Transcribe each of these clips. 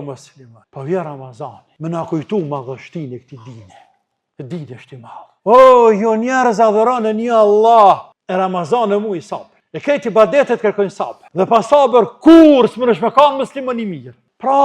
musliman, po vjen Ramazani, më na kujtu madhështinë e këtij dini. Dini është i madh. O, jo njerëz adhuroni një Allah, e Ramazani muaj sabër. E këtë ibadetet kërkojnë sabër. Dhe pa sabër kur s'mund të kanë musliman i mirë. Pra,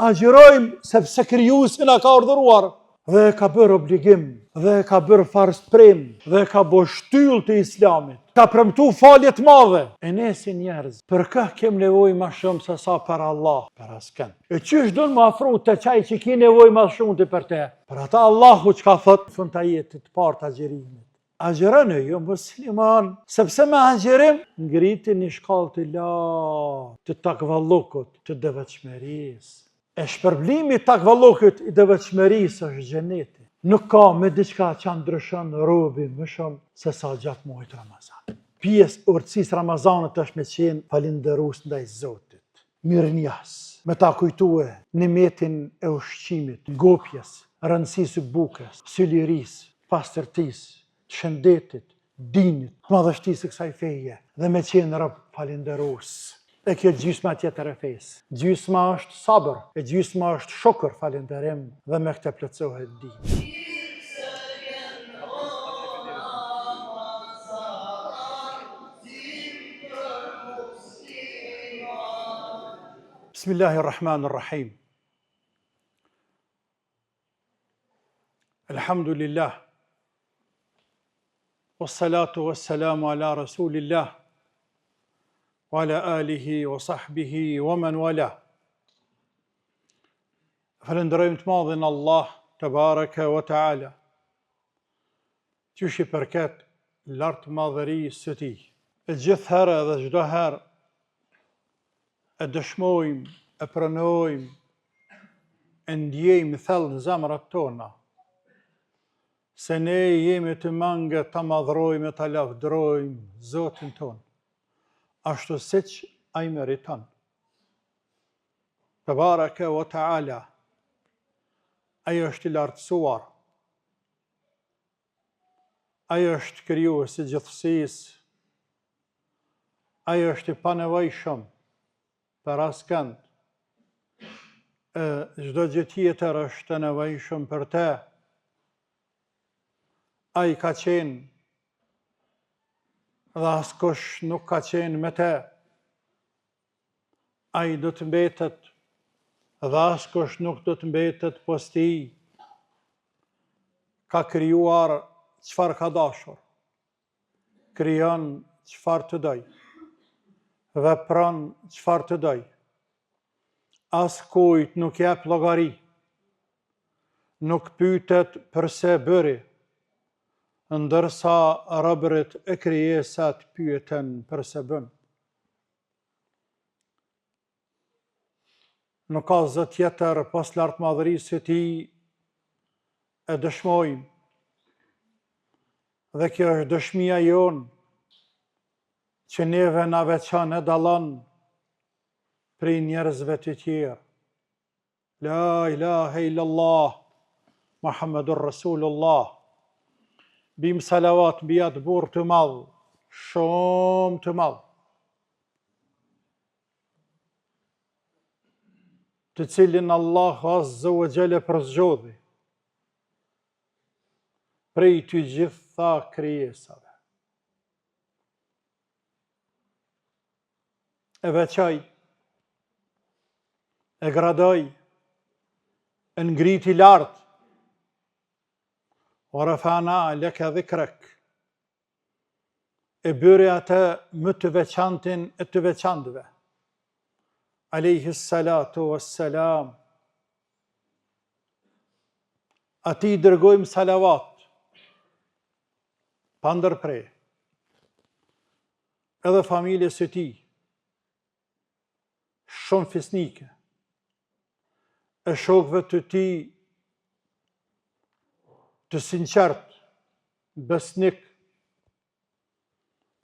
agjërojmë sepse krijuesi na ka urdhëruar dhe ka bërë obligim, dhe ka bërë farsprim, dhe ka bërë shtyllë të Islamit. Ka premtu falje të madhe. E ne si njerëz, për kë kem nevojë më shumë se sa për Allah, për askën. E çysh do të më afro të çaj që ki nevojë më shumë ti për te. Për ata Allahu çka thot në fund të ajetit të parë të agjerimit. Agjeroni jo musliman, sepse me agjerim ngritin një shkallë të lartë të takvallukut, të devotshmërisë. E shpërblimi i takvallukut i devotshmërisë është xheneti. Nuk ka me diçka që ndryshon robi më shumë se sa gjatë muajit Ramazan. Pjesë urtësisë Ramazanit është me qenë falënderues ndaj Zotit, mirënjohës, me ta kujtue nimetin e ushqimit, ngopjes, rëndësisë së bukës, së lirisë, pastërtisë, shëndetit, dinit, madhështisë së kësaj feje dhe me qenë rob falënderues. E kjo gjysma tjetër e fesë. Gjysma është sabër, e gjysma është shukër, falënderim dhe me këtë plotësohet dini. Bismillahirrahmanirrahim. Elhamdulillah. Wassalatu wassalamu ala rasulillah. Wa ala alihi wa sahbihi wa man wala. Falenderojmë të madhin Allah te baraka wa taala. Qysh i përket lartë madhërisë së tij. E gjithë herë dhe çdo herë e dëshmojmë, e pranojmë, e ndjejmë thellë në zemrat tona se ne jemi të mangët ta madhrojmë e ta lavdërojmë Zotin ton. Ashtu siç ai meriton. Te baraka wa taala. Ai është i lartësuar. Ai është krijuesi i gjithësisë. Ai është i panevojshëm për askënd. Çdo gjë tjetër është e nevojshëm për te. Ai ka qenë dhe askush nuk ka qenë me te. Ai do të mbetet dhe askush nuk do të mbetet pos tij. Ka krijuar çfarë ka dashur. Krijon çfarë të doj. Vepron çfarë të doj. Askujt nuk jep llogari. Nuk pyetet përse bëri. Ndërsa robërit e krijesat pyeten përse bën. Nuk ka zë tjetër pas lartëmadhërisë së tij, e dëshmojmë. Dhe kjo është dëshmia jonë që neve na veçan e dallon prej njerëzve të tjerë. La ilaha illallah, Muhammedur Rasulullah. Bim salavat mbi atë burr të madh, shumë të madh, të cilin Allahu Azza wa Jalla përzgjodhi prej të gjitha krijesave. E veçaj, e gradoj, e ngriti lartë, wa rafa'na laka dhikrak. E bëri atë më të veçantin e të veçantëve. Alayhi salatu wassalam. Ati dërgojmë salavat, pa ndërprej, edhe familjes së tij, shumë fisnike, e shokëve të tij, të sinqert, besnik,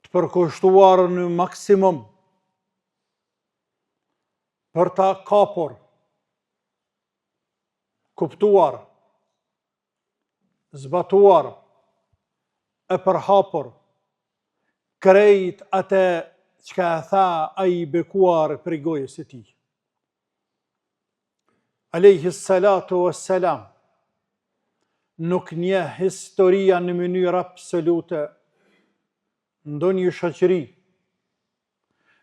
të përkushtuar në maksimum, për ta kapur, kuptuar, zbatuar, e përhapur, krejt atë çka e tha ai bekuar prej gojës së tij. alayhi salatu wassalam, nuk njeh historia në mënyrë absolute ndonjë shoqëri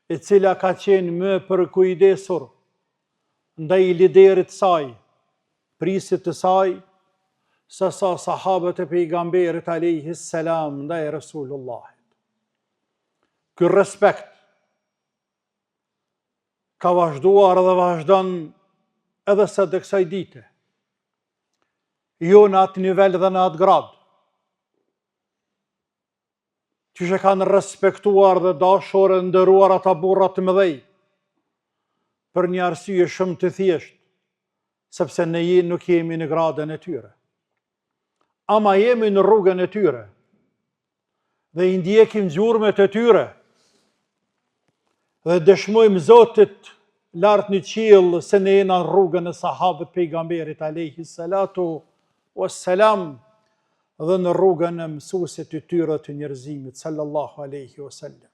e cila ka qenë më përkujdesur ndaj liderit saj, prisit të saj, sa sahabët e pejgamberit alayhi salam ndaj Resulullahit. Ky respekt ka vazhduar dhe vazhdon edhe së të kësaj dite, jo në atë nivel dhe në atë grad, që që kanë respektuar dhe dashur e nderuar ata burrat të mëdhej, për një arsye shumë të thjeshtë, sepse ne nuk jemi në gradën e tyre. Ama jemi në rrugën e tyre, dhe i ndjekim gjurmët e tyre, dhe dëshmojmë Zotit lartë në qiell se ne jena në rrugën e sahabët pejgamberit alayhi salatu wassalam, dhe në rrugën e mësuesit të tyre të njerëzimit sallallahu alaihi wasallam.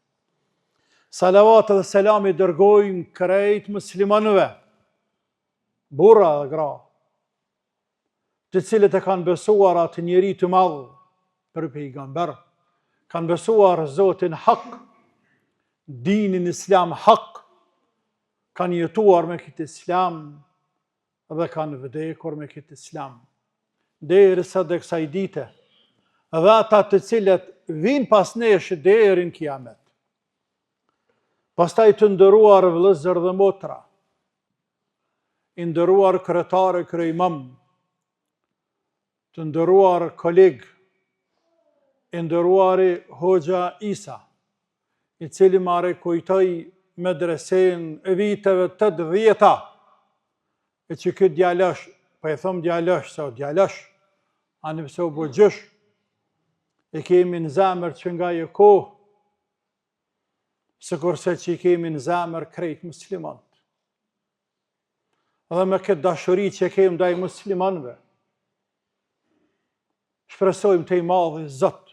Salavat dhe selam i dërgojmë krejt muslimanëve, burra dhe gra, të cilët e kanë besuar atë njeri të madh për pejgamber, kanë besuar Zotin hak, dinin islam hak, kanë jetuar me këtë islam dhe kanë vdekur me këtë islam. Derisa dhe kësaj dite, dhe ata të cilët vinë pas nesh deri në kiamet. Pastaj të nderuar vëllezër dhe motra, i nderuar kryetare, kryimam, të nderuar koleg, i nderuari Hoxha Isa, i cili ma rekujtoi medresen e viteve 80-ta, e që këtë djalosh, pa i thëmë djalosh, se o djalosh, anë pëse u bëgjësh, e kemi në zemër që nga e kohë, se kurse që i kemi në zemër krejt muslimanët. Dhe me këtë dashuri që kemi ndaj muslimanëve, shpresojmë të i madhi Zot,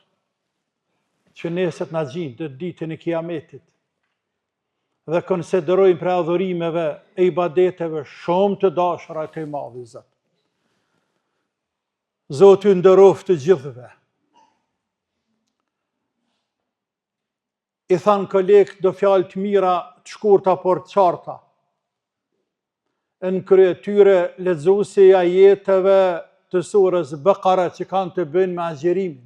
që neset na gjinë të ditën e kiametit, dhe konsiderojmë për adhurimeve e ibadeteve shumë të dashura të i madhi Zot. Zoti ju nderoft të gjithëve. I thanë kolegë do fjalë të mira, të shkurta por të qarta. Në krye tyre lexuesi i ajeteve të surës Bekara që kanë të bëjnë me agjerimin.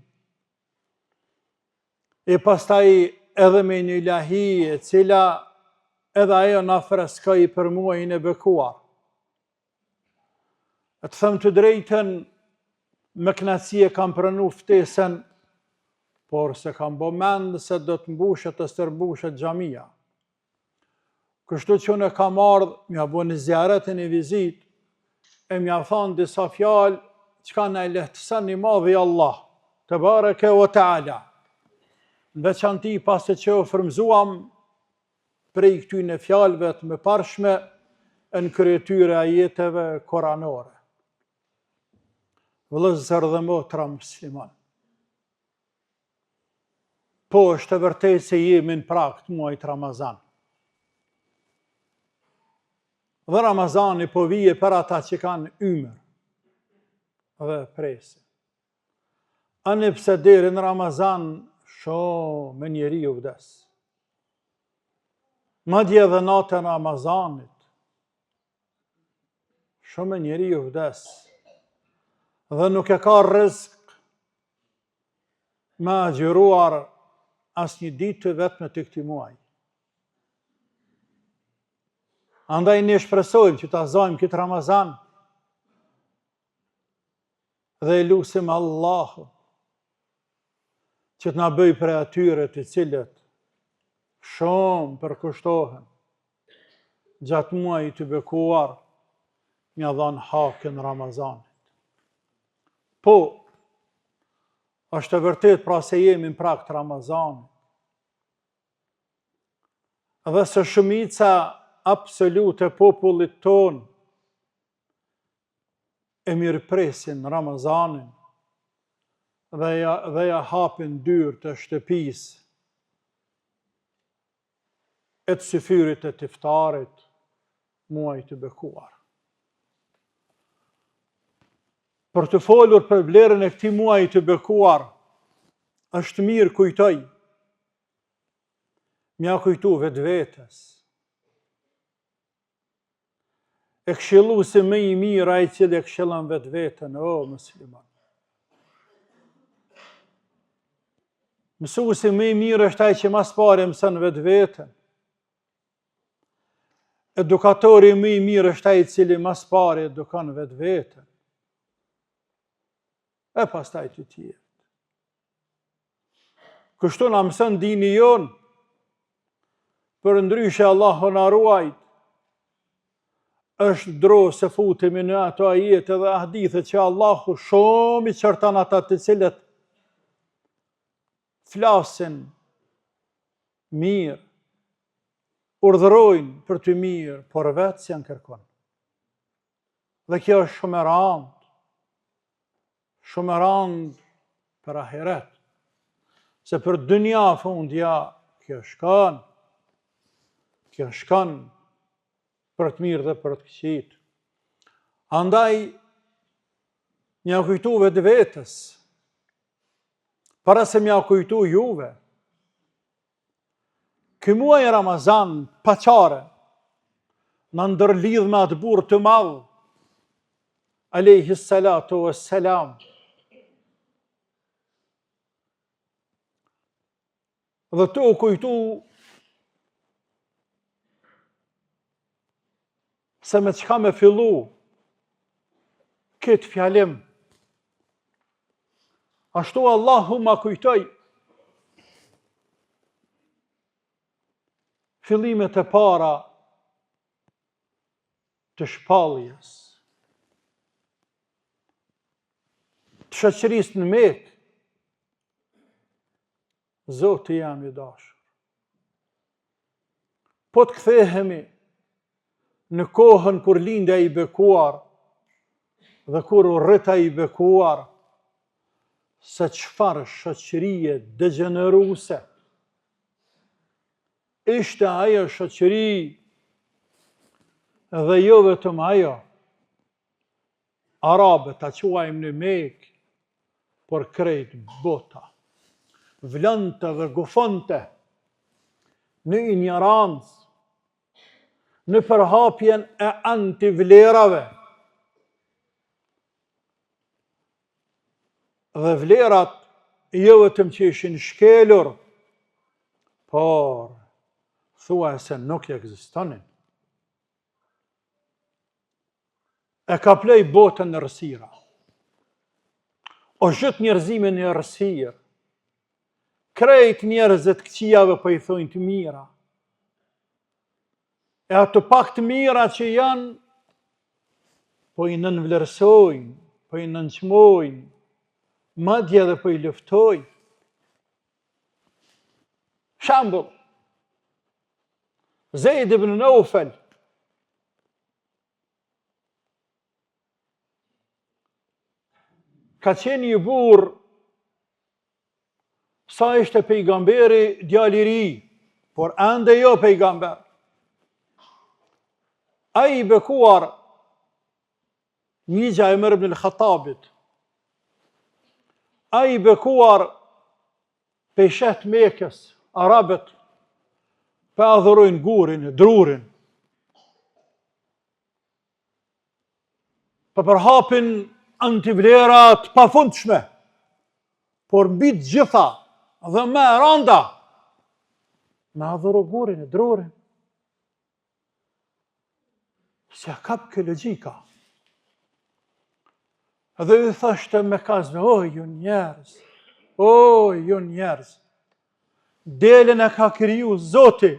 E pastaj edhe me një ilahi e cila edhe ajo na freskoi për muajin e bekuar. Të them të drejtën, me kënaqësi e kam pranu ftesën, por se kam bë mend se do të mbushet të stërbushet xhamia. Kështu që unë kam ardhur, m'ja bën një ziaretin e vizit, e m'ja thonë disa fjalë që ka në lehtësan i madhi Allah, te bareke o taala. Në veçanti pas që u frymzuam prej këtyne fjalëve të mëparshme në kryetyre ajeteve koranore. Vëllezër dhe motra musliman, po është e vërtetë se jemi në prag të muajit Ramazan. Dhe Ramazani po vije për ata që kanë ymër dhe presin. Ani pse deri në Ramazan shumë njeri u vdes. Madje edhe natën Ramazanit, shumë njeri u vdes. Dhe nuk e ka rrezik me agjëruar asnjë ditë vetëm të këtij muaji. Andaj ne shpresojmë që ta zojmë këtë Ramazan dhe e lutim Allahun që të na bëj prej atyre të cilët shumë përkushtohen gjatë muajit të bekuar m'ia dhanë hakën Ramazanit. Po, është e vërtet pra se jemi në prag të Ramazanit. Dhe se shumica absolute popullit ton e mirëpresin Ramazanin dhe ja hapin dyrë të shtëpisë e të syfyrit e të iftarit muaj të bekuar. për të folur për vlerën e këtij muaji të bekuar, është mirë kujtoj, mja kujtu vetvetes. E këshilluesi më i mirë ai i cili e këshillon vetveten, o musliman. Mësuesi më i mirë është ai që mas pari mëson vetveten. Edukatori më i mirë është ai i cili mas pari edukon vetveten. E pastaj të tjerë. Kështu na mëson dini jon, përndryshe Allahu na ruajt. Është dro se futemi në ato ajete dhe hadithe që Allahu shumë i çarton ata të cilët flasin mirë, urdhërojnë për të mirë, por vetë s'janë kërkon. Dhe kjo është shumë e rëndë për ahiret. Se për dynja fundja, kjo shkon për të mirë dhe për të këqit. Andaj, mja kujtu vetvetes, para se mja kujtu juve, ky muaj Ramazan paqare, në ndërlidh me atë burr të madh, alayhi salatu wassalam. Dhe të u kujtu se me çka me fillu këtë fjalim. Ashtu Allahu ma kujtoj fillimet e para të shpalljes, të shoqërisë në Mekë. Zoti jam i dashur. Po të kthehemi në kohën kur lindja i bekuar dhe kur u rrita i bekuar, se çfarë shoqërie degeneruese ishte ajo shoqëri, dhe jo vetëm ajo, arabët ta quajmë në Mekë, por krejt bota, vlonte dhe gufonte në ignorancë, në përhapjen e antivlerave. Dhe vlerat jo vetëm që ishin shkelur, por thuajse nuk ekzistonin. E ka plej botën në errësira. O gjithë njerëzimin në errësirë. Krejt njerëzit këqijave po i thojnë të mira. E ato pak të mira që janë, po i nënvlerësojnë, po i nënçmojnë, madje edhe po i luftojnë. Shembull, Zeid ibn Naufel, ka qenë një burr, sa ishte pejgamberi djali i ri, por ende jo pejgamber. Ai i bekuar, Migja e Umar ibn al-Khattabit, ai i bekuar pe shet Mekës, arabët, pe adhurojnë gurin, drurin. Pe përhapin antivlerat pafundshme, por mbi të gjitha dhe me rënda, me adhuru gurin, drurin. Se kap kë logjika. Dhe i thashtë me kazme, o ju njerëz, delen e ka kriju Zoti,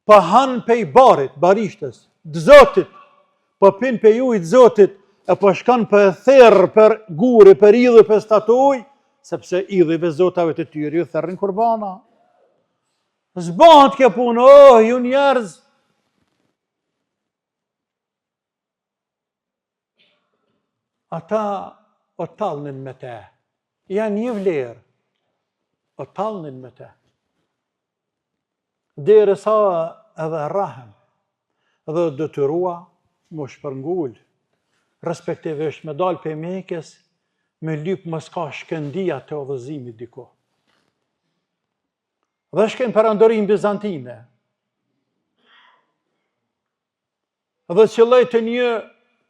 pa han pe i barit, barishtes, dë Zotit, pa pin pe ujit Zotit, e pa shkan për therë, për guri, për idhë, për statuj, sepse idhëve Zotave të tyri ju therrin kurbana. Zbahat kjo punë, ju njerëz. Ata o tallnin me te, janë një vlerë, o tallnin me te. Derisa edhe rahem, edhe dëtyrua më shpërngull, respektive është me dalë për Mekës, me lypë mos ka shkëndia të udhëzimit diko. Dhe shkem perandorin Bizantine. Dhe qëllaj të një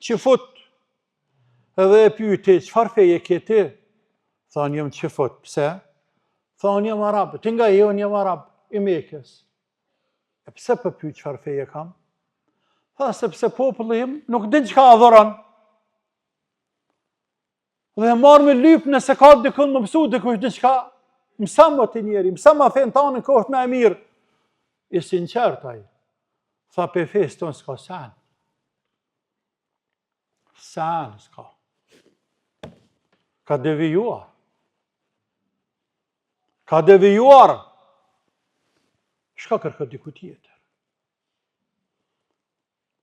qifut, edhe e pyti, qëfar feje keti? Thonë jëmë qifut, pse? Thonë jëmë arab, të nga jo jëmë arab, i Mekës. E pse për pyjtë qëfar feje kam? Tha, sepse populli jëmë nuk din që ka adhoran. Dhe marrë me lypë nëse ka dikun më mësu, dikush diçka, mësa më të njeri, mësa më fejnë tanë në kohët me e mirë. I sinqertaj, tha pe fejës tonë s'ka sen. Sen s'ka. Ka devijuar. Ka devijuar. Shka kërkë diku tjetër.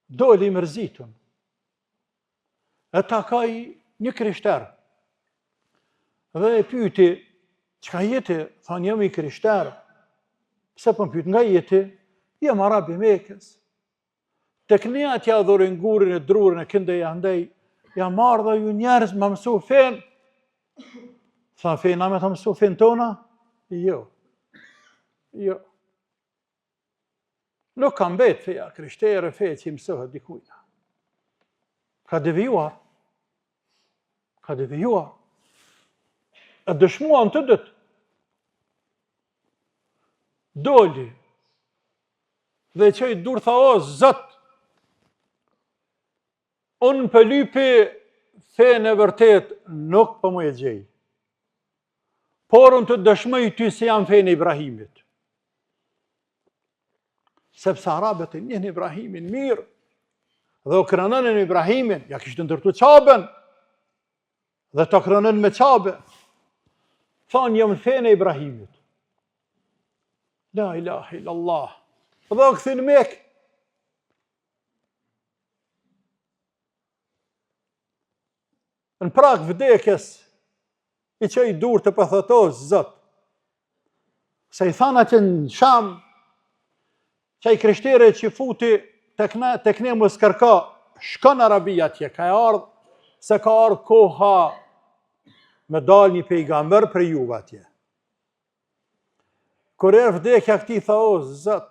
Doli i mërzitun. E ta ka i një krishterë. Dhe e pyti, qka jeti? Thanë, jam i krishterë. Pse për më pytë, nga jeti? Jam arab i Mekës. Tek ne atja adhurin gurin e drurin e kënde ja ndej, ja marrë dhe ju njerës më mësu fen. Tha, fen, a me të mësu fen tona? Jo. Jo. Nuk kam bet feja, krishterë feja që i mësohet dikujna. Ka devijuar. Ka devijuar. E dëshmuan të dëtë. Doli. Dhe që i dur tha, o, zët, unë për lypi fejën e vërtet nuk për më e gjej. Por unë të dëshmëj ty se jam fejën e Ibrahimit. Sepse arabët e njën Ibrahimin mirë, dhe o kërënën e Ibrahimin, ja kishtë ndërtu qabën, dhe të kërënën me qabë. Thanë, jam fejën e Ibrahimit. La ilaha illallah. Dhe o këthin Mekë. Në prak vdekjes, i që i dur të pëthëtos, zët. Se i thanë atë në Sham, që i krishtere që futi të këne më skërka, shkën Arabia tje, ka e ardhë, se ka ardhë koha me dal një pejgamber për juve atje. Kër e vdekja këti tha, o, zët,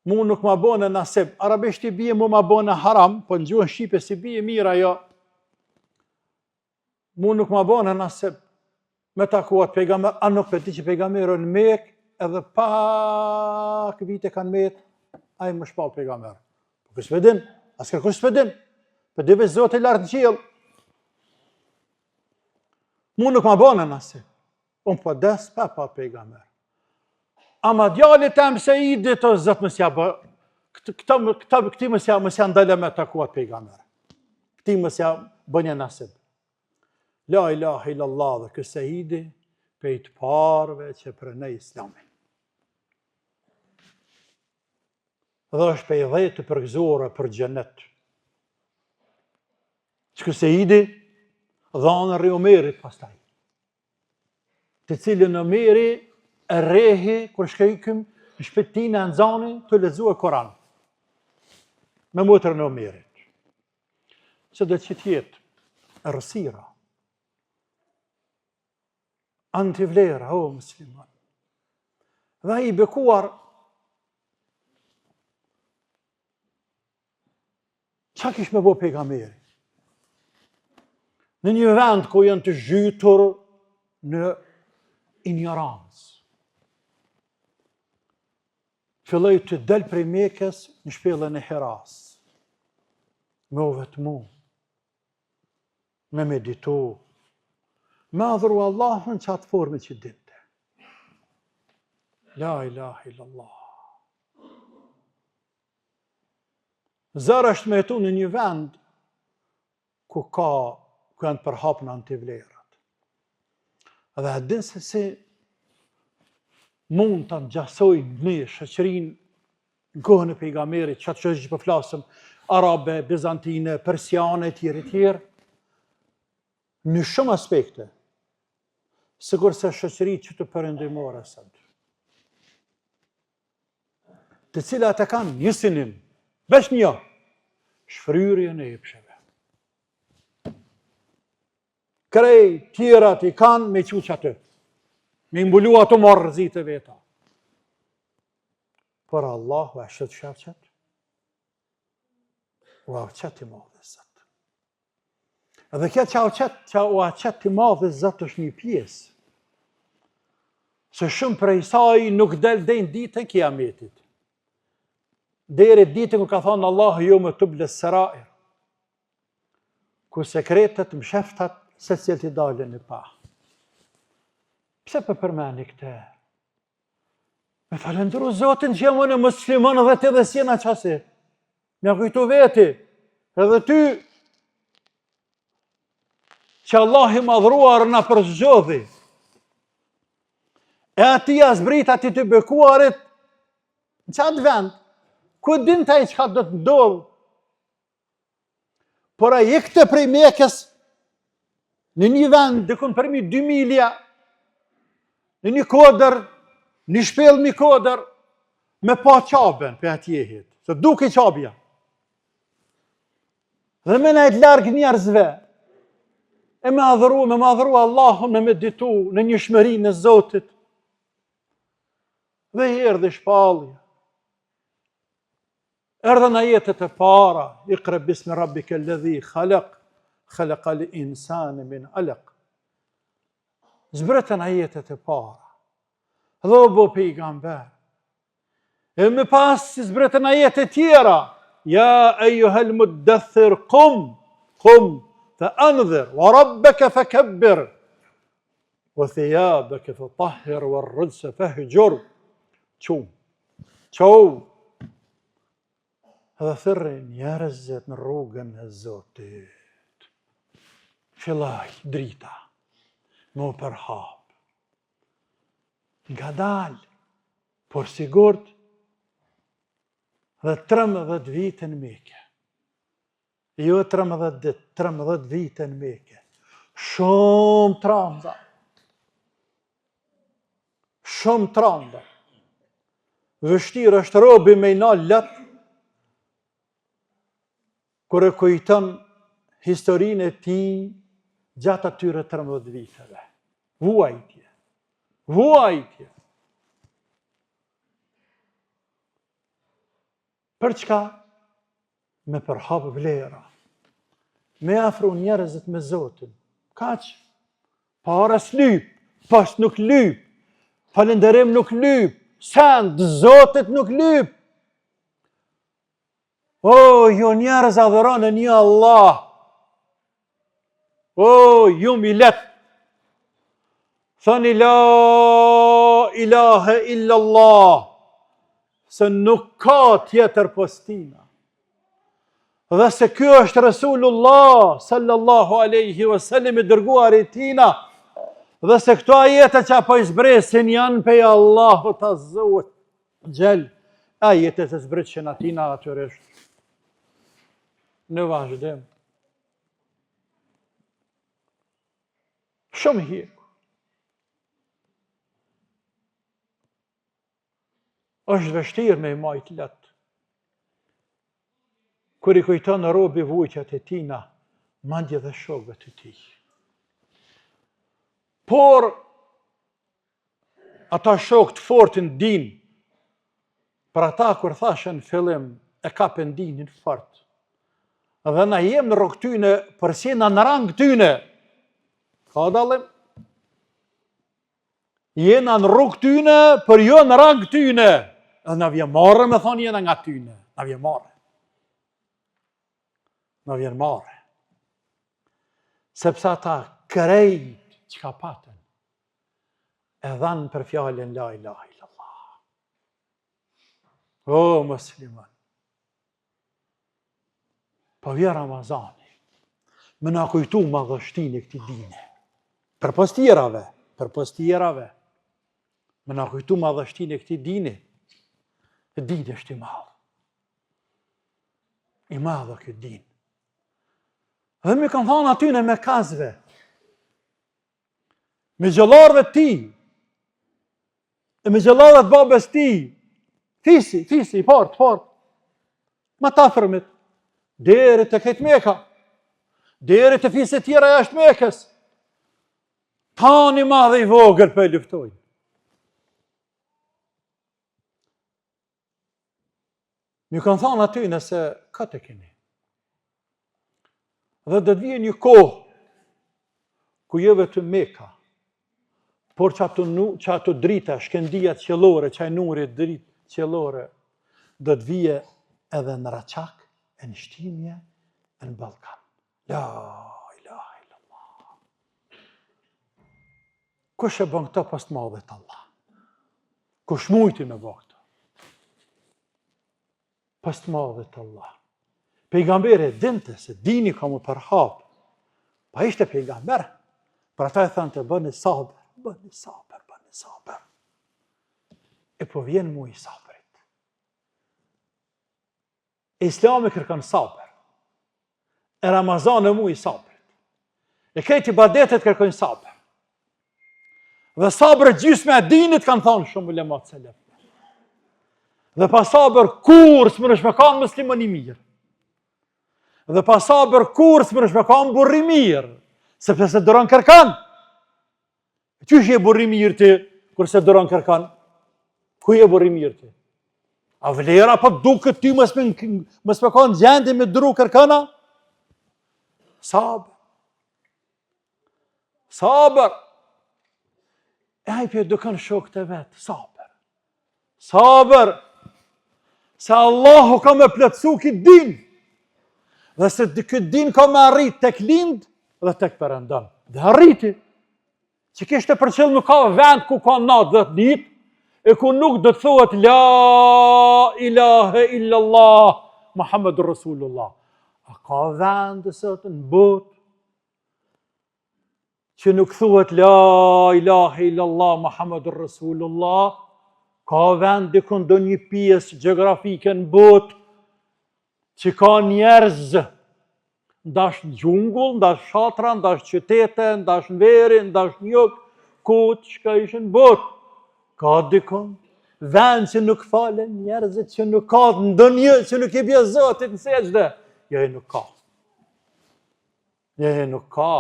mu nuk ma bone nasib. Arabisht i bije mu ma bone haram, po në gjuhën Shqipe si bije mira jo. Mu nuk ma bone nasib me takuat pejgamber, a nuk për ti që pejgamberën në Mekë, edhe pak vite kanë metë, a i më shpal pejgamber. Po kësë përdin, as kërkush përdin, për dhe veç Zotë i lartë në qilë. Mu nuk ma bone nasib. Unë po des pa pejgamber. Ama djallit e mëse i dit o zëtë mësja bë, këti mësja ndale me takuat pejgamber. Këti mësja bënje nasib. La ilaha illallah dhe këse i di pe i të parve që prënej islamin. Dhe është pe i dhejtë të përgëzore për gjenet. Që këse i di dhanë rri Omerit pastaj. Të cilën Omeri e rehi kër shkejkëm në shpetin e nëzani të lezu e Koran. Me motër në Omerit. Që dhe që tjetë e rësira. Antivlera, o musliman. Dhe i bekuar qa kish me bo pejgamberi? Në një vend ku janë të zhytur në ignorancë. Filloj të del prej Mekës në shpellën e Hiras. Me u vetmu, me meditu, me adhuru Allahën që atë forme që dinte. La ilaha illallah. Zërë është me jetu në një vend ku janë përhap në antivlerat. Dhe e din se si mund të ngjasojnë një shoqërinë në kohën e pejgamberit, që që po flasëm, arabe, bizantine, persiane, tjerë, në shumë aspekte, sigur se shoqëri që të perëndimore sot, të cilat e kanë një sinim, veç një, shfryrjen e epsheve. Krej tjerat i kanë me quq aty. Me imbulu ato marrëzit e veta. Por Allahu e shët shërqet. U aqet i madhe zëtë. Edhe kjo që u aqet i madhe zëtë është një pjesë. Se shumë prej saj nuk del dhe në ditën kiametit. Deri ditën ku ka thonë Allah ju me të blesërair. Ku sekretet më sheftat se cilë t'i dalën në pa. Pse për përmeni këte? Me falendru Zotin që jam në muslimon dhe të dhe sjena qasi. Mja kujtu veti, edhe ty, që Allah i madhruar në përzgjodhi. E ati asbrit ati të bekuarit, në qatë vend, ku din taj që ka do të ndodhë. Por a jekte prej Mekës, në një vend, dikun përmi 2 milja, në një kodër, një shpel një kodër, me pa qaben për atjehit, se duke qabja. Dhe me najtë largë njerëzve, e me madhuru Allahum, me meditu në një shmëri në Zotit, dhe i erdhe shpallja. Erdhen ajetet e para, iqra bismi rabbike alladhi khalaq, khalaqal insana min alaq. Zbretën ajetet e para. Dhe o bo pejgamber. E me pas si zbretën ajetet tjera. Ja ejuhel muddathir qum, fa anzir, wa rabbeke fa kebbir, wa thijabeke fa tahhir, wa rrëdse fa hëgjur. Qo. Edhe thërri njerëzit në rrugën e Zotit. Fillaj drita, më përhap. Nga dalë, por sigurt, dhe 13 vite në Mekë. Jo 13 ditë, 13 vite në Mekë. Shumë tranda. Shumë tranda. Vështirë është robi me i nalë letë, kër e kujton historinë e ti gjatë atyre 13 viteve. Vuajtje. Për çka? Me përhap vlera. Me afru njerëzit me Zotin. Kaq? Para s'lyp, pas nuk lyp, falenderim nuk lyp, send Zotit nuk lyp. O, ju njerëz adhuroni një Allah. O, ju milet. Thoni la ilahe illa Allah. Se nuk ka tjetër postina. Dhe se kjo është Rasulullah sallallahu aleyhi wasallam i dërguar i tina. Dhe se këto ajete që apo i zbresin janë pej Allahut azza wa jall. Ajetet e zbresin atina atyresht. Në vazhdim. Shumë hirë. është vështirë me i majtë letë. Kër i kujton në robi vujqat e tina, mandje dhe shokët e ti. Por, ata shokët fortin din, për ata kër thashën fillim, e kapën dinin fort. Dhe na jem në rrugë tyne, përsi na në rangë tyne. Ka dalim? Jena në rrugë tyne, për jo në rangë tyne. Dhe na vjen marrë me thonë jena nga tyne. Na vjen marrë. Na vjen marrë. Sepse ata krejt që ka patën, e dhanë për fjallin la ilaha illallah. O, musliman. Po vje Ramazani, me na kujtu madhështin e këti dine. Për pos tjerave, me na kujtu madhështin e këti dine, e dine është i madhë. I madhë këtë dine. Dhe me kanë thonë atyne me kazve, me gjëllarve ti, e me gjëllarve të babes ti, fisi, fort, ma ta fërmit, deri të këtë Meka, deri të fisit tjera jashtë Mekës, Tani madhe i vogël për e luftojnë. Mi kanë thonë aty nëse këtë e keni. Dhe dhe të vjen një kohë ku jeve të Meka, por që ato drita, shkendijat qellore, që nurit dritë qellore, dhe të vije edhe në Raçak, e në shtimje, e në Ballkan. La ilaha illallah. Kush e bën këto pas të madhet Allah? Kush mujti me bën këto? Pas të madhet Allah. Pejgamberi dinte se dini ka mu përhap. Pa ishte pejgamber. Për ata e thënë të bëni sabër, bëni sabër, bëni sabër. E po vjen mu i sabërit. Islami kërkon sabër. E Ramazan e mu i sabërit. E këto ibadetet kërkojnë sabër. Dhe sabër gjysmë e dinit kanë thonë shumë ulemat selef. Dhe pa sabër kur s'mënesh me kanë muslimon i mirë. Dhe pa sabër kur s'mënesh me kanë burri mirë. Sepse se doron kërkan. Qysh je burri mirë ti, kur se doron kërkan? Ku je burri mirë ti? A vlera pa duket ty mës me kanë gjendje me dru kërkana? Sabër. Sabër. E hajpje dukan shok të vetë. Sabër. Sabër. Se Allahu ka me plëtsu këtë din. Dhe se këtë din ka me arrit tek lind dhe tek Perëndon. Dhe arriti. Që kishte për qëllë nuk ka vend ku ka natë 10 ditë, e ku nuk do të thuhet La ilahe illallah Muhammedur Rasulullah. A ka vend sot në botë që nuk thuhet La ilahe illallah Muhammedur Rasulullah? Ka vend dikun do një pjesë gjeografike në botë që ka njerëz ndash në gjungull, ndash shatra, ndash qytete, ndash në veri, ndash në jug, ku që ka ishën botë. Ka dikun vend që nuk falen njerëzit, që nuk ka ndonjë, që nuk i bje Zotit në sejdë. Jo, nuk ka. Jo, nuk ka.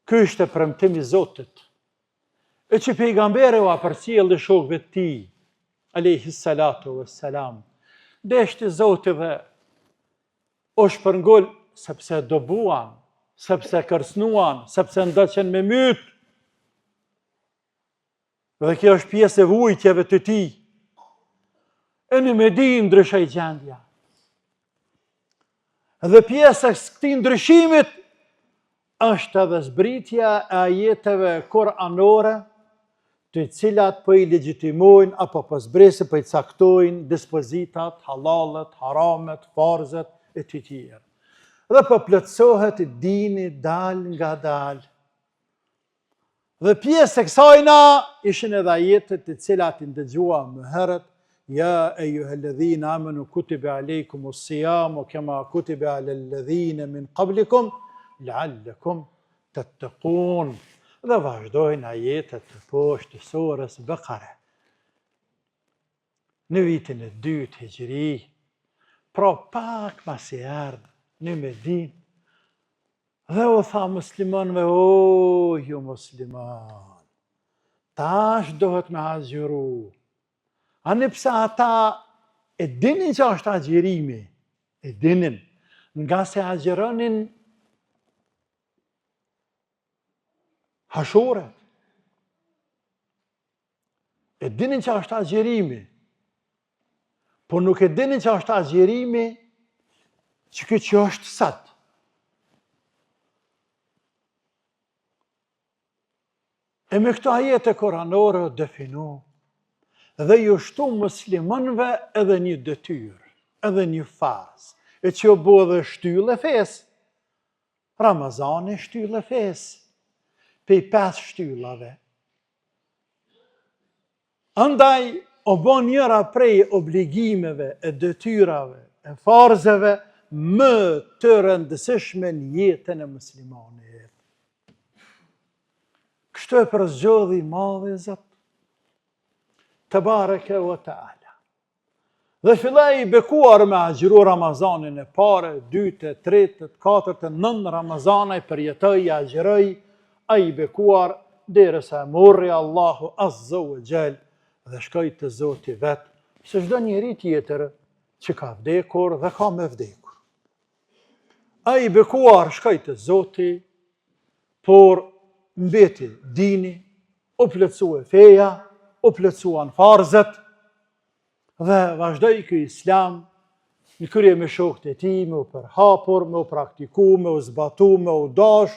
Ky ishte premtimi i Zotit. E që pejgamberi u apërcjell dhe shokëve të tij, alayhi salatu wassalam, deshti Zoti dhe o shpërngol sepse dobuan, sepse kërcnuan, sepse ndoqen me myt. Dhe kjo është pjesë e vujtjeve të tij. E në Medinë ndryshoi gjendja. Dhe pjesë e këtij ndryshimit është edhe zbritja e ajeteve kuranore, të cilat po i legjitimojnë apo po zbresë po i caktojnë dispozitat, halalet, haramet, farzet e të tjerë. Dhe po plotësohet dini dal nga dal. Dhe pjesë e kësajna ishin edhe ajetet të cilat i ndëgjuam më herët, Ja eyyuhalladhina amanu kutiba alaykumus siyamu kama kutiba alal ladhina min qablikum la'allakum tattaqun. Dhe vazhdojnë ajetet të poshtë të surës Bekare. Në vitin e 2 Hijri, pra pak mas i erdhë në Medinë, dhe u tha muslimanëve, o ju musliman, tash dohet me agjëru. Ani pse ata e dinin që është agjërimi, e dinin, nga se agjëronin hashoret. E dinin që është agjërimi, por nuk e dinin që është agjërimi që këtë që është sot. E me këto ajete koranore definu, dhe ju shtu muslimanëve edhe një detyrë, edhe një fazë, e që u bo dhe shtyllë e fesë. Ramazani shtyllë e fesë, pej 5 shtyllave. Andaj, o bo njëra prej obligimeve, e detyrave, e farzeve, më të rëndësishme në jetën e muslimanit. Kështu e përzgjodhi madhi Zot, Tebareke wa Taala. Dhe fillai i bekuar me agjëru Ramazanin e pare, 2, 3, 4, 9 Ramazana i përjetoi, i agjëroi, ai i bekuar derisa morri Allahu Azza wa Jall dhe shkoi te Zoti vet, se çdo njeri tjetër që ka vdekur dhe ka me vdekur. Ai i bekuar shkoi te Zoti, por mbeti dini, u plotësua feja, u plotësuan farzet, dhe vazhdoi ky Islam në krye me shokët e tij, me u përhapur, me u praktiku, me u zbatu, me u dash,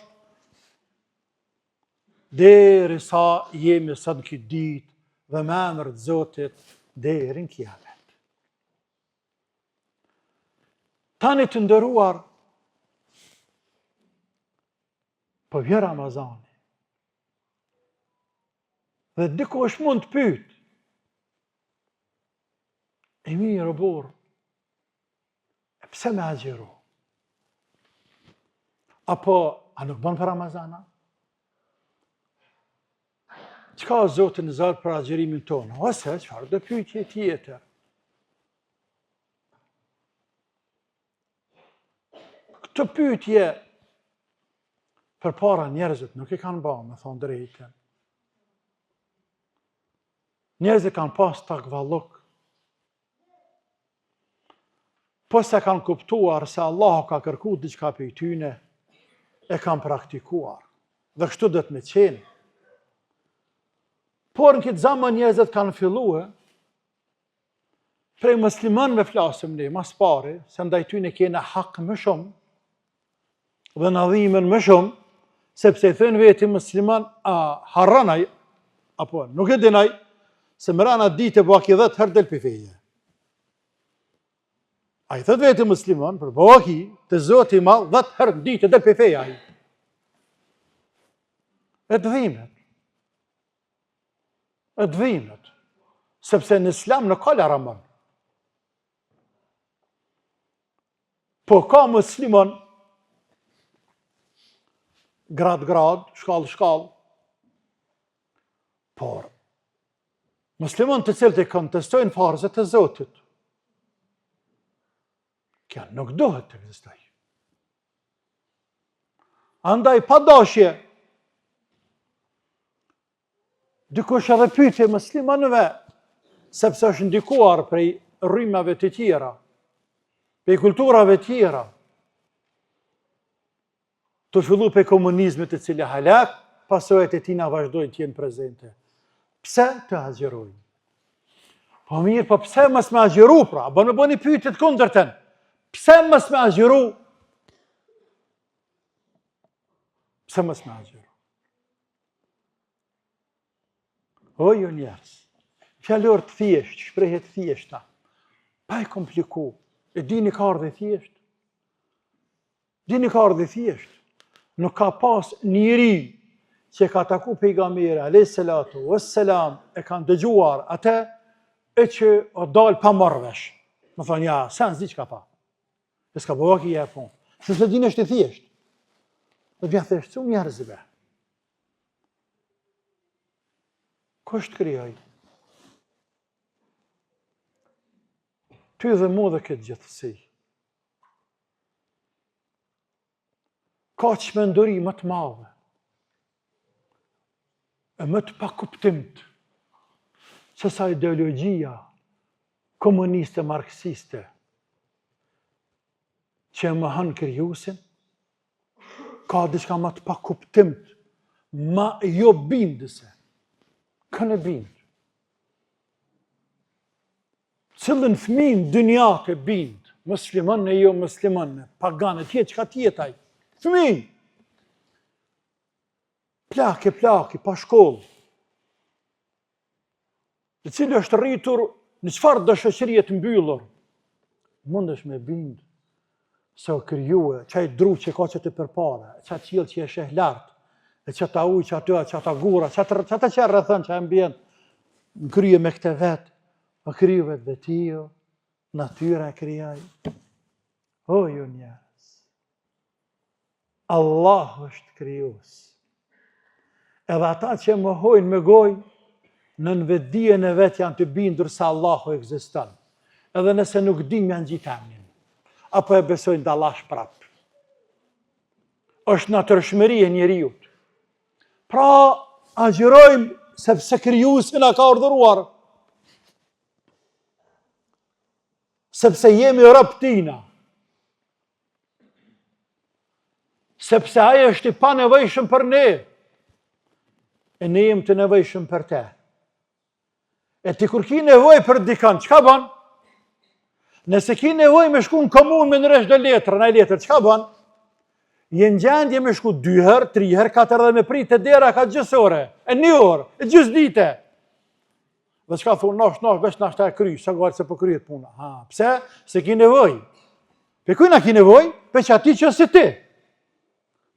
derisa jemi sot në këtë ditë dhe me emër të Zotit deri në kiamet. Tani të nderuar, po vjen Ramazani. Dhe dikush mund të pyet, e mirë burr, pse me agjëru? Apo, a nuk bën për Ramazana? Çka Zoti në zot për agjërimin tonë? Ose çfarë do pyetje tjetër? Këtë pyetje përpara njerëzit nuk e kanë bërë, me thonë drejtën. Njerëzit kanë pas takvalluk. Po se kanë kuptuar se Allahu ka kërku diçka prej tyne, e kanë praktikuar. Dhe kështu do të me qenë. Por në këtë zaman njerëzit kanë filluar, prej muslimanëve flasim ne, mas pari, se ndaj tyne kena hak më shumë, dhe në dhimen më shumë, sepse i thënë veti musliman, a harranaj, apo nuk e dinaj, se më rana dite baki 10 herë del për feje. A i thëtë veti musliman, për baki të Zoti i Madh 10 herë dite del për feje aji. E të dhimet. E të dhimet. Sepse në Islam nuk ka laraman. Po ka musliman, grad, shkall, por musliman të cilët e kontestojnë farzet e Zotit, kjo nuk dohet të ekzistoj. Andaj pa dashje, dikush edhe pyetje muslimanëve, sepse është ndikuar prej rrymave të tjera, prej kulturave tjera, të fillu prej komunizmit të cili halak, pasojat e tina vazhdojnë të jenë prezente. Pse të agjërojnë? Po mirë, po pse mos me agjëru pra? Bo në bëni pyetje të kundërtën. Pse mos me agjëru? Pse mos me agjëru? O ju njerëz, fjalor të thjesht, shprehje të thjeshta, pa e kompliku. E dini ka ardhe thjesht? Dini ka ardhe thjesht? Nuk ka pas njeri që ka taku pejgamberi alayhis salatu wassalam, e kanë dëgjuar atë e që o dal pa marrëvesh. Më thonë, ja, sen zdi që ka pa. E s'ka bëva ki e punë. Shështë të dinë është i thjesht. Dhe vjen thjesht, su njerëzve. Kështë të kryoj? Ty dhe mu dhe këtë gjithësi. Ka që me ndëri më të madhe, e më të pakuptimt, se sa ideologjia komuniste, marksiste, që e më hënë krijuesin, ka diçka më të pakuptimt, ma jo bindëse, kënë e bindë. Cëllën fëmin dynjak e bindë, musliman e jo musliman, pagane, tjetë që ka tjetaj, fëmin, plaki, pa shkollë, i cili është rritur në çfarë do shoqërie të mbyllur, mundesh me bindë se o kryue, qaj dru që ka që të përpara, qaj qilë që e sheh lartë, e që ta ujë, që atyra, që ata gura, që ata që rrethën, që e mbjen, në krye me këte vetë, o kryu vetë vetio, natyra e kryaj. O ju njerëz, Allah është kryus. Edhe ata që mohojnë me gojë, në vetdijen e vetë janë të bindur se Allahu ekziston. edhe nëse nuk din me në gjitë emnin, apo e besojnë dallash prap. Është natyrshmëri e njeriut. Pra, agjërojmë sepse krijuesi na ka urdhëruar. Sepse jemi rob tina. Sepse ai është i panevojshëm për ne. E ne jemi të nevojshëm për te. E ti kur ki nevojë për dikant, çka bën? Nëse ki nevojë me shku në komunë me nërresh dhe letrën, ai letër, çka bën? Jenë gjendje me shku 2 herë, 3 herë, 4 herë dhe me pritë e dera ka gjysore, e 1 orë, e gjys dite. Dhe çka thonë, nash, veç nash ta e kry, sa gërë se po kryet puna. Pse? Se ki nevoj. Pe kujna ki nevoj? Pe që ati që si ti.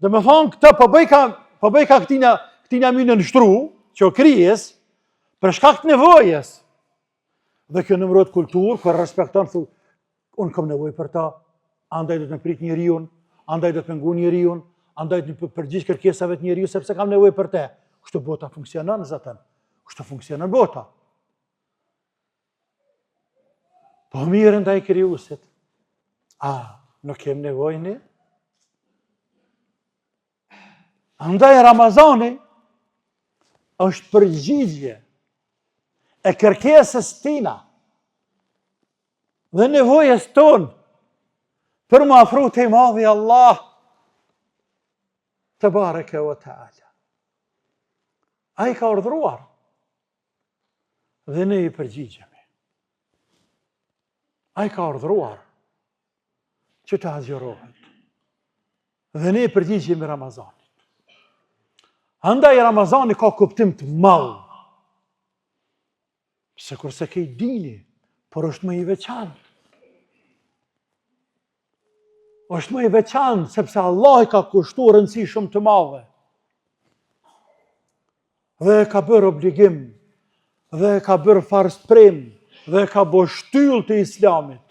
Dhe me thonë, këta po bëj ka këtina mi në nështru, që o kryes, për shkak të nevojës. Dhe kjo nëmërot kulturë, kër respekton, thu, unë kom nevoj për ta, andaj do të me prit njeriun, andaj do të me ngu njeriun, andaj do të përgjigj kërkesave të njeriu, sepse kam nevoj për te. Kështu bota funksionon, zëtën. Kështu funksionon bota. Po mirë ndaj krijuesit. Nuk kem nevojë ne? Andaj Ramazani është përgjigje e kërkesës tina dhe nevojës tonë për më afru të i madhi Allah të bareke o ta'ala. A i ka urdhruar dhe ne i përgjigjemi. A i ka urdhruar që të agjërohet dhe ne i përgjigjemi Ramazanit. Andaj Ramazani ka kuptim të madh, se kurse ke i dini, por është më i veçantë. është më i veçantë, sepse Allah i ka kushtuar rëndësi shumë të madhe. Dhe e ka bërë obligim, dhe e ka bërë farsprim, dhe e ka bërë shtyllë të Islamit.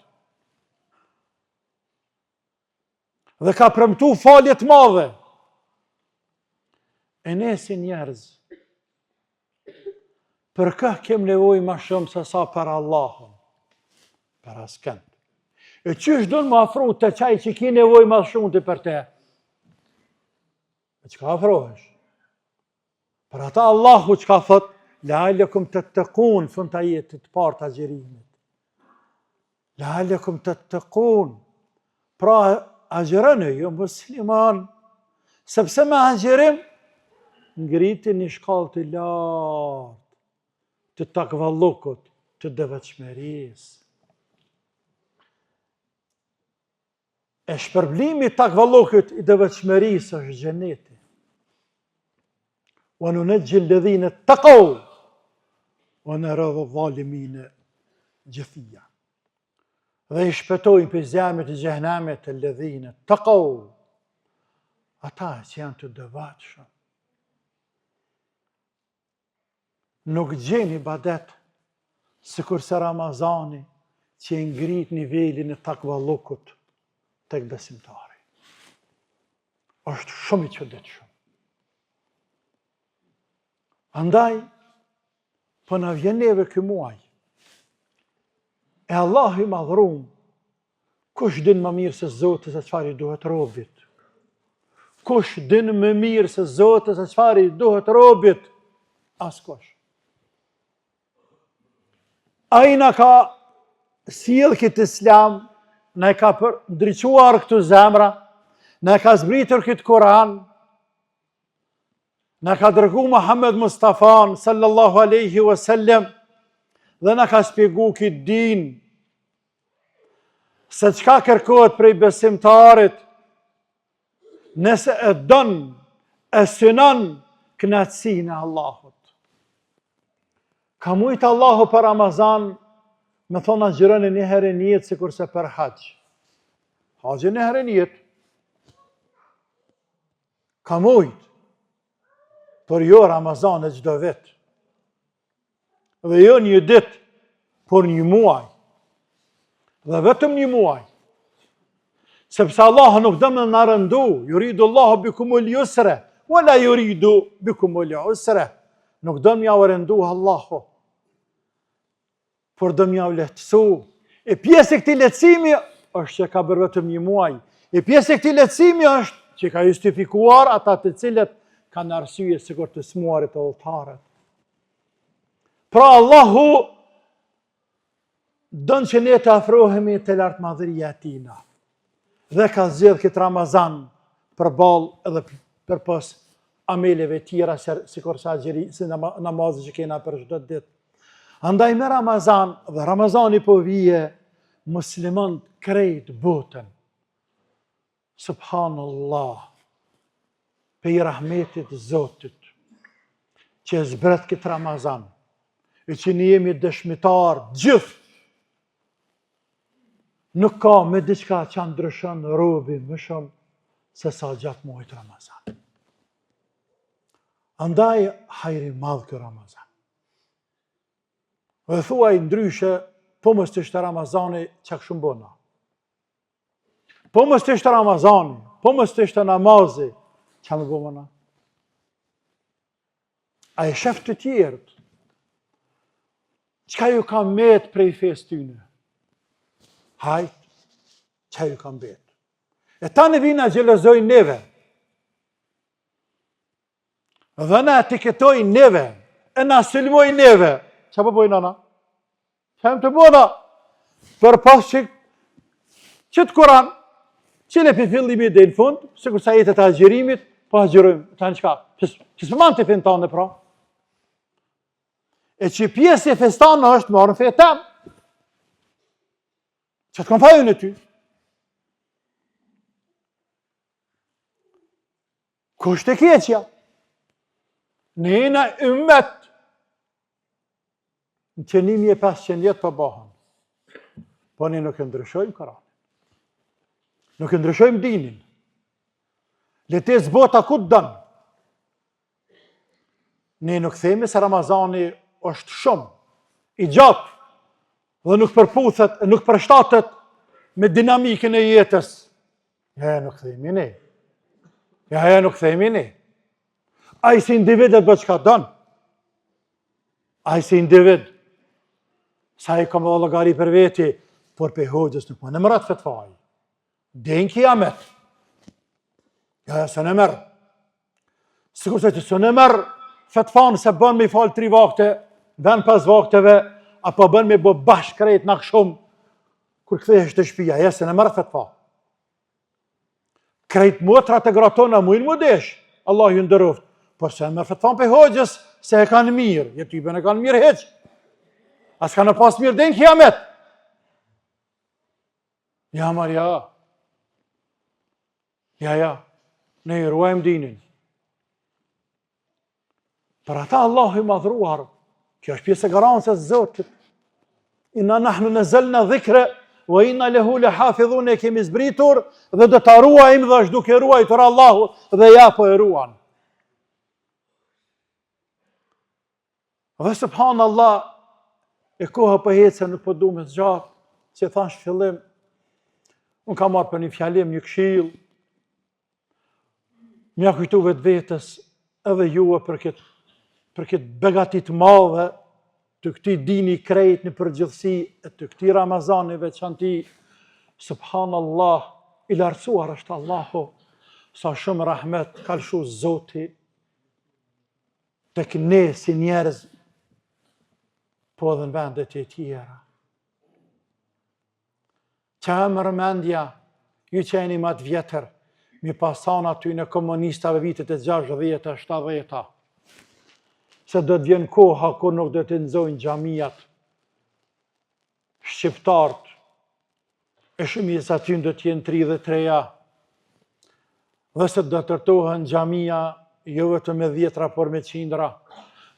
Dhe ka premtu falje të madhe. E ne si njerëz, për kë kem nevojë më shumë se sa për Allahun, për askënd. E qysh do në më afru të qaj që ki nevojë më shumë të për te? E që ka afrohesh? Për ata Allahu që ka thot, la'allekum tattaqun, fund të ajetit të parë të agjerimit. La'allekum tattaqun. Pra agjerën e jo musliman, sepse me agjerim, ngritin një shkallë të lartë, të takvallukut, të devotshmërisë. E shpërblimi takvallukut i devotshmërisë është xheneti. Wa nunajji alladhina taqaw wa nara adh-dhalimina jathia. Dhe i shpëtojnë për zjarmit e xhehenamit alladhina taqaw. Ata që janë të devotshëm. Nuk gjeni ibadet sikurse Ramazani që e ngrit nivelin e takvallukut tek besimtari. Është shumë i çuditshëm. Andaj, po na vjen neve ky muaj. E Allah i madhrum, kush din më mirë se Zoti se çfarë duhet robit? Kush din më mirë se Zoti se çfarë duhet robit? Askush. Ai na ka sjell këtë Islam, na ka ndriçuar këtu zemra, na ka zbritur këtë Kur'an, na ka dërgu Muhammed Mustafa sallallahu alaihi wasallam dhe na ka shpjegu këtë din se çka kërkohet prej besimtarit nëse e don, e synon kënaqësinë e Allahut. Ka mujtë Allahu për Ramazan me thonë agjëroni një herë në jetë sikurse për haxh. Haxhi një herë në jetë. Ka mujtë. Por jo Ramazan e çdo vit. Dhe jo një ditë, por një muaj. Dhe vetëm një muaj. Sepse Allah nuk do më na rëndu, yuridu Allahu bikumul yusra, wala yuridu bikumul usra. Nuk do më ja rëndu Allahu. Por do m'ja lehtësu, E pjesë e këtij lehtësimi është që ka bërë vetëm 1 muaj. E pjesë e këtij lehtësimi është që ka justifikuar ata të cilët kanë arsye sikur të smuarit e udhëtarët. Pra Allahu dënë që ne të afrohemi të lartë madhëria e tina. Dhe ka zgjedhë këtë Ramazan përballë edhe përpos ameleve tjera, sikur sa agjëri, si namazet që kena për çdo ditë. Andaj me Ramazan, dhe Ramazani po vije, muslimant krejt botën. Subhanallah, pe i rahmetit Zotit, që zbret këtë Ramazan, e që ne jemi dëshmitar gjithë, nuk ka me diçka që ndryshon robi më shumë se sa gjatë muajit Ramazan. Andaj hajri madh ky Ramazan. Dhe thuaj ndryshe, po mos të ishte Ramazani çka kështu bëna. Po mos të ishte Ramazani, po mos të ishte namazi, çka më bëna. A e shef të tjerët, çka ju ka met prej fesë tyne? Hajt, që ju kam betë. E ta në vina gjelëzojnë neve. Dhe na etiketojnë neve. E na sëlmojnë neve. Që po bojnë ana? Që të bona? Për pas që të kuran, që le për fillimi dhe në fund, se kur sa jetet e agjerimit, po agjerojmë. Ta në qka? Që së përman të fentanë pra? E që pjesë e festanë është marrën fetam. Që të kom fajën e ty. Kusht e keqja. Ne jena ymmet. Në që 1500 jetë për bahën. Po ne nuk e ndryshojmë Koranin. Nuk e ndryshojmë dinin. Letez bota ku të dënë. Ne nuk themi se Ramazani është shumë, i gjatë, dhe nuk përputhet, nuk përshtatet me dinamikën e jetës. Ja, nuk themi ne. Ja, nuk themi ne. A i si individet bë qka dënë. A i si individ. Sa i kam dhe logari për veti, por pe hoxhës nuk më në mërat fetfaj. Denë kiamet. Ja, se në mërë. Sikur se që së në mërë fetfanë se bën me i falë 3 vakte, bën 5 vakteve, apo bën me bo bashkë krejt në këshumë, kur këthejsh të shpia, jesë në mërë fetfa. Krejt motrat e gratona mujnë më desh, Allah ju ndëroft, por se në mërë fetfa për hoxhës, se e kanë mirë, je typen e kanë mirë heq. As kanë pas mirë den kiamet. Ja, Marja. Ja, ne i ruajmë dinin. Për ata Allah i madhruar, kjo është pjesë e garancës Zotit. Inna nahnu nazzalna dhikra wa inna lahu lahafidhun, e kemi zbritur dhe do ta ruajmë dhe është duke ruajtur Allahu dhe ja po e ruan. Dhe subhanallah, e koha për hetë se nuk po du me zgjatë, që thash fillim, unë kam marrë për një fjalim, një këshill, mja kujtu vetë vetës edhe juve për këtë begatit madhe, të këti dini krejt në përgjithsi, të këti Ramazani veçanti, subhanallah, i lartësuar është Allahu, sa shumë rahmet kalshu Zoti, tek ne si njerëz, po dhe në vendet e tjera. Që e më rëmendja, ju që e një matë vjetër, mi pasan aty në komunistave vitet e 60, 70, se do të vjen koha kur nuk do të nxojnë xhamijat, shqiptarët, e shumicës aty do të jenë 33-ja, dhe se do të tërtohen xhamija jo vetëm me 10, por me 100,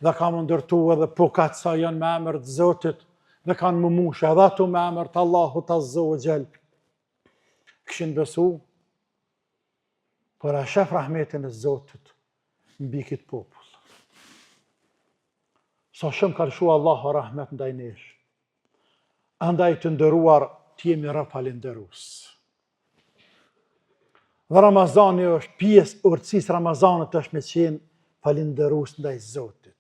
dhe kam ndërtu edhe pukat sa janë me emër të Zotit, dhe kanë më mushë edhe ato me emër të Allahut Azza wa Jall. Këshin besu, por a shef rahmetin e Zotit mbi këtë popull. Sa shumë ka lëshu Allahu rahmet ndaj nesh. Andaj të ndëruar, t'jemi rë falenderus. Dhe Ramazani është pjesë urtësisë Ramazanit është me qenë falenderus ndaj Zotit.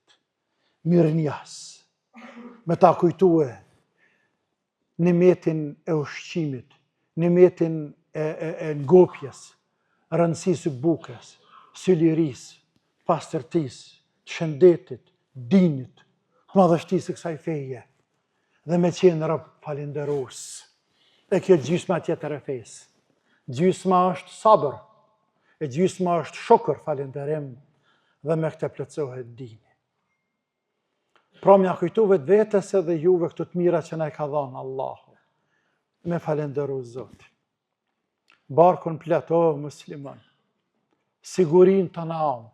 Mirënjas. Me ta kujtue nimetin e ushqimit, nimetin e ngopjes, rëndësisë së bukës, së lirisë, pastërtisë, shëndetit, dinit, madhështisë së kësaj feje, dhe me qenë rob falenderus. E kjo gjysma tjetër e fesë. Gjysma është sabër, e gjysma është shukër, falenderim, dhe me këtë plotësohet dini. Pra mja kujtu vetë vetës edhe juve këtu të mira që na i ka dhënë Allahu, me falenderu Zotin. Barkun plot, o musliman, sigurin të naund,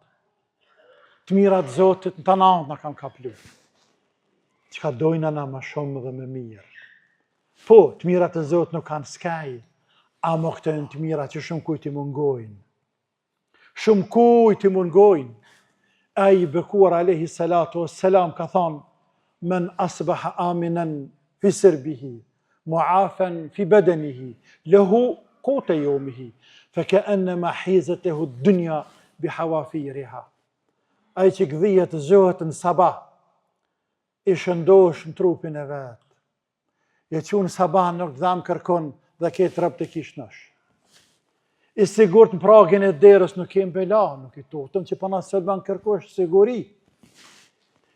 të mirat Zotit të naund na kam kaplu, që ka dojna na ma shumë dhe me mirë. Po, të mirat e Zotit nuk kanë skaj, amo këtë në të mirat që shumë kujt i mungojnë. Shumë kujt i mungojnë. A i bekuar alayhi salatu wassalam ka thonë, men asbaha aminan fi sirbihi, muafan fi badanihi, lahu quta yawmihi, فكأنما حيزته الدنيا بحوافيرها. Ai që gdhijet zohet në sabah, i shëndosh në trupin e vetë. Je që në sabah nuk dham kërkon dhe ke trëp të kishnosh. I sigurt në pragin e derës nuk kem bela, nuk i totëm që pana së ban kërkosh siguri.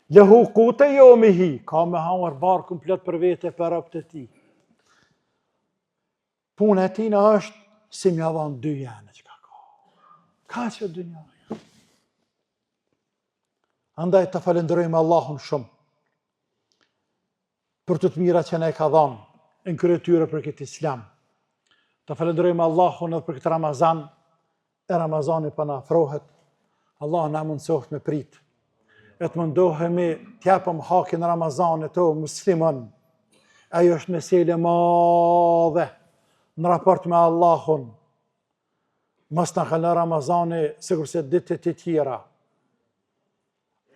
Lehu kute jo me hi, ka me hamër barë komplet për vete për rëp të ti. Punë e tina është si mja dhanë dy janë që ka ka. Ka që dy janë. Andaj të falenderojmë Allahun shumë për të mira që ne ka dhanë në kryetyre për këtë islam. Të falenderojmë Allahun edhe për këtë Ramazan, e Ramazani për na afrohet. Allah na mundsoft me prit. E të mundohemi t'japëm hakin Ramazanit o musliman. Ajo është mesele madhe në raport me Allahun. Mos na kalon Ramazani sikurse ditët e tjera.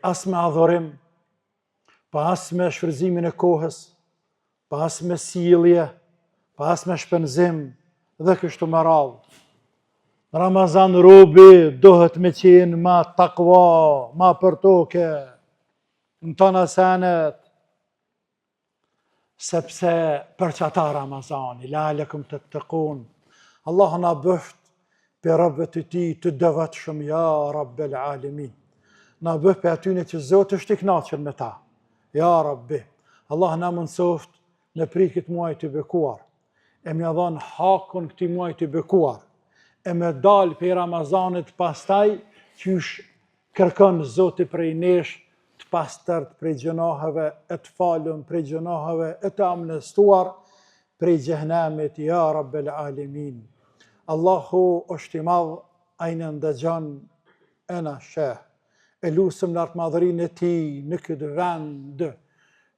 As me adhurim, pa as me shfrytëzimin e kohës, pa as me sjellje, pa as me shpenzim dhe kështu me radhë. Ramazan robi dohet me qenë ma takva, ma për toke, në tëna senet, sepse për qëta Ramazani, lalekum të të kun, Allah na bëft për rëbët të ti të dëvat shumë, ja Rabbel Alamin. Na bëft për atyne që Zotë është i knaqën me ta, ja Rabbi. Allah na mundsoft në prikit muaj të bekuar, e mja dhanë hakun këti muaj të bekuar, e me dalë për Ramazanit pastaj, qysh kërkon Zoti prej nesh, të pastërt prej gjunaheve, e të falun prej gjunaheve, e të amnestuar prej xhehenamit, ja Rabbel Alamin. Allahu është i madh, ai na ndëgjon, e na sheh. E lusëm lartë madhërinë e ti në këtë vend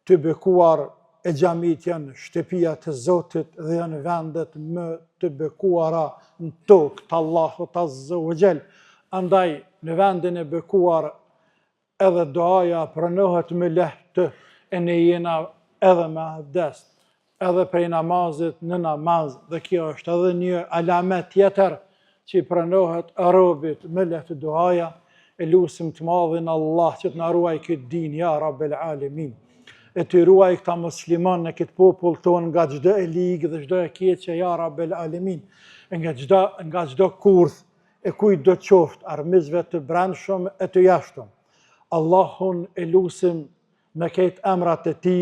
të bekuar, e xhamit janë shtëpia të Zotit dhe janë vendet më të bekuara në tokë të Allahut Azza wa Jall. Andaj në vendin e bekuar edhe duaja pranohet me lehtë, e ne jena edhe me abdest, edhe prej namazit në namaz, dhe kjo është edhe një alamet tjetër që pranohet robit me lehtë duaja. E lusim të madhin Allah që të na ruaj këtë din, ja Rabbel Alamin. E të ruaj këta musliman në këtë popull tonë nga çdo e ligë dhe çdo e keqe, ja Rabbel Alamin. Nga çdo kurth e kujt do qoftë, armizve të brendshëm e të jashtëm. Allahun e lusim me këtë emrat e ti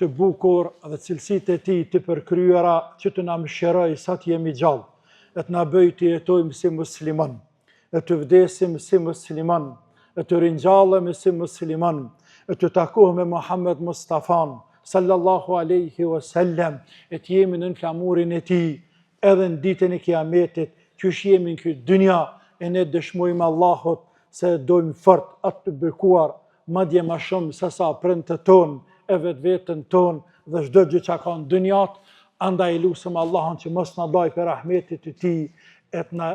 të bukur dhe cilësitë e ti të përkryera që të na mëshiroj sa të jemi gjallë, e të na bëj të jetojmë si musliman, e të vdesim si musliman, e të ringjallemi si musliman, e të takohemi me Muhammed Mustafan, sallallahu alaihi wasallam, e të jemi në flamurin e tij, edhe në ditën e kiametit, që jemi në këtë dynja, e ne dëshmojmë Allahut se dojmë fort atë të bekuar, madje më shumë se sa prindët tonë, e vetveten tonë dhe çdo gjë që ka në dynjat. Andaj lutem Allahun që mos na daj për rahmetit të tij, e të na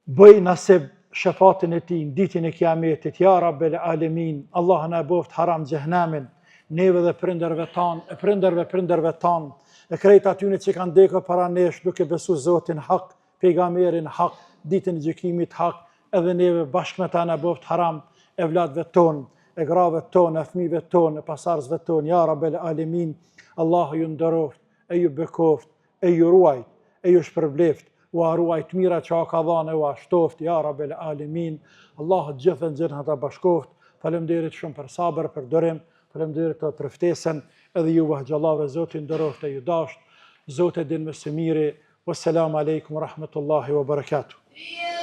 bëj nasib shefatin e ti në ditën e kiametit, ja Rabbel Alamin. Allah na boft haram xhehenamin, neve dhe prindërve tanë, e prindërve tanë, e krejt atyne që kanë dekë para nesh duke besu Zotin hak, pejgamberin hak, ditën e gjykimit hak, edhe neve bashkë me ta na boft haram, e vladve tonë, e grave tonë, e fëmijëve tonë, e pasardhësve tonë, ja Rabbel Alamin. Allahu ju nderoft, e ju bekoft, e ju ruajt, e ju shpërbleft, u ruajt mira që ka dhane, u ashtoft, ja Rabbel Alemin. Allahu të gjithë nxirrën ata bashkoft. Faleminderit shumë për sabër, për dorim, faleminderit për ftesën, edhe ju vahxhallahu, Zoti nderoft e ju dasht, Zoti din më së miri. Wassalamu alaikum wa rahmatullahi wa barakatuh.